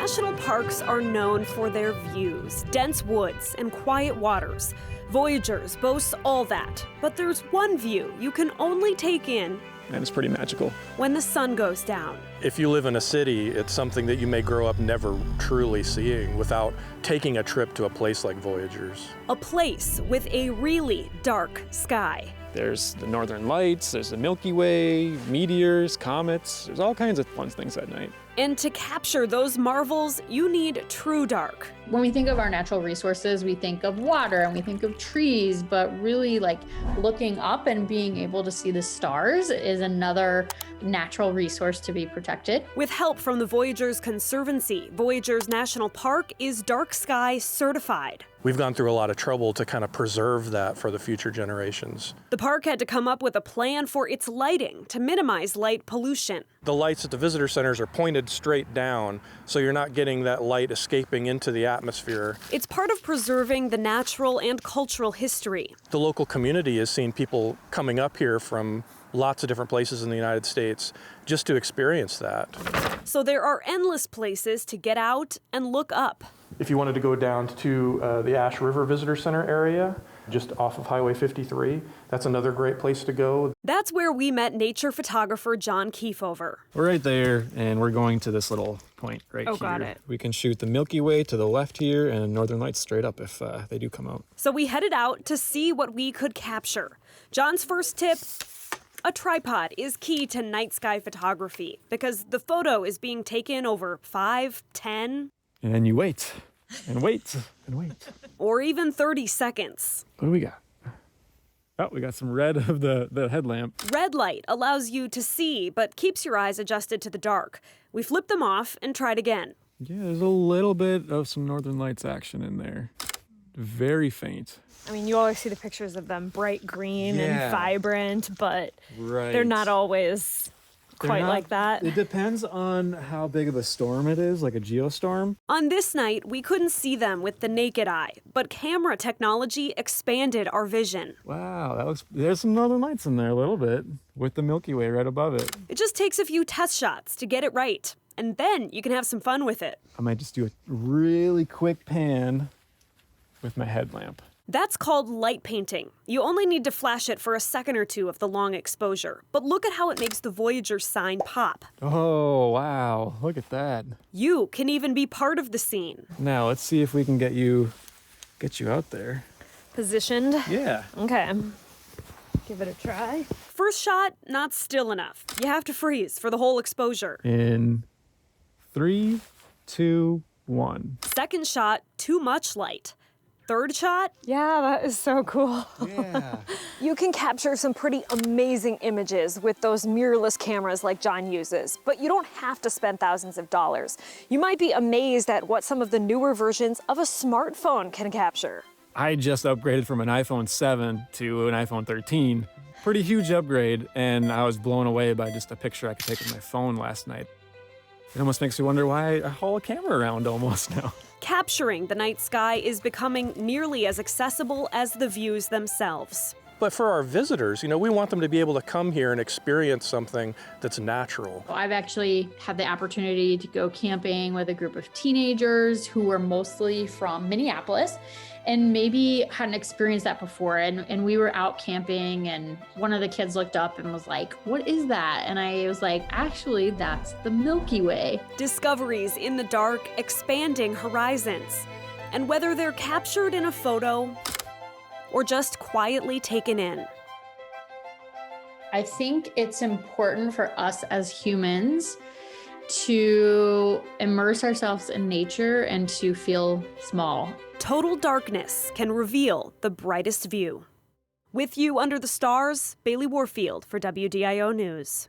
National parks are known for their views, dense woods and quiet waters. Voyagers boasts all that, but there's one view you can only take in and it's pretty magical. when the sun goes down. If you live in a city, it's something that you may grow up never truly seeing without taking a trip to a place like Voyagers. A place with a really dark sky. There's the Northern Lights, there's the Milky Way, meteors, comets, there's all kinds of fun things at night. And to capture those marvels, you need true dark. When we think of our natural resources, we think of water and we think of trees, but really like looking up and being able to see the stars is another natural resource to be protected. With help from the Voyagers Conservancy, Voyagers National Park is dark sky certified. We've gone through a lot of trouble to kind of preserve that for the future generations. The park had to come up with a plan for its lighting to minimize light pollution. The lights at the visitor centers are pointed straight down, so you're not getting that light escaping into the atmosphere. It's part of preserving the natural and cultural history. The local community has seen people coming up here from lots of different places in the United States just to experience that. So there are endless places to get out and look up. If you wanted to go down to the Ash River Visitor Center area, just off of Highway 53, that's another great place to go. That's where we met nature photographer John Kiefover. We're right there, and we're going to this little point right here. Got it. We can shoot the Milky Way to the left here and Northern Lights straight up if they do come out. So we headed out to see what we could capture. John's first tip: a tripod is key to night sky photography because the photo is being taken over 5, 10, And then you wait, and wait, and wait. or even 30 seconds. What do we got? Oh, we got some red of the headlamp. Red light allows you to see, but keeps your eyes adjusted to the dark. We flipped them off and tried again. Yeah, there's a little bit of some Northern Lights action in there. Very faint. I mean, you always see the pictures of them bright green Yeah. and vibrant, but Right. they're not always quite like that. It depends on how big of a storm it is, like a geostorm. On this night, we couldn't see them with the naked eye, but camera technology expanded our vision. Wow, there's some Northern Lights in there a little bit, with the Milky Way right above it. It just takes a few test shots to get it right, and then you can have some fun with it. I might just do a really quick pan with my headlamp. That's called light painting. You only need to flash it for a second or two of the long exposure, but look at how it makes the Voyager sign pop. Oh, wow, look at that. You can even be part of the scene. Now, let's see if we can get you out there. Positioned. Yeah. Okay. Give it a try. First shot, not still enough. You have to freeze for the whole exposure. In 3, 2, 1. Second shot, too much light. Third shot, Yeah, that is so cool. Yeah. You can capture some pretty amazing images with those mirrorless cameras like John uses, but you don't have to spend thousands of dollars. You might be amazed at what some of the newer versions of a smartphone can capture. I just upgraded from an iPhone 7 to an iPhone 13. Pretty huge upgrade, and I was blown away by just a picture I could take with my phone last night. It almost makes me wonder why I haul a camera around almost now. capturing the night sky is becoming nearly as accessible as the views themselves. But for our visitors, we want them to be able to come here and experience something that's natural. I've actually had the opportunity to go camping with a group of teenagers who were mostly from Minneapolis and maybe hadn't experienced that before. And we were out camping and one of the kids looked up and was like, "What is that?" And I was like, "Actually, that's the Milky Way." Discoveries in the dark, expanding horizons. And whether they're captured in a photo or just quietly taken in. I think it's important for us as humans to immerse ourselves in nature and to feel small. Total darkness can reveal the brightest view. With you under the stars, Bailey Warfield for WDIO News.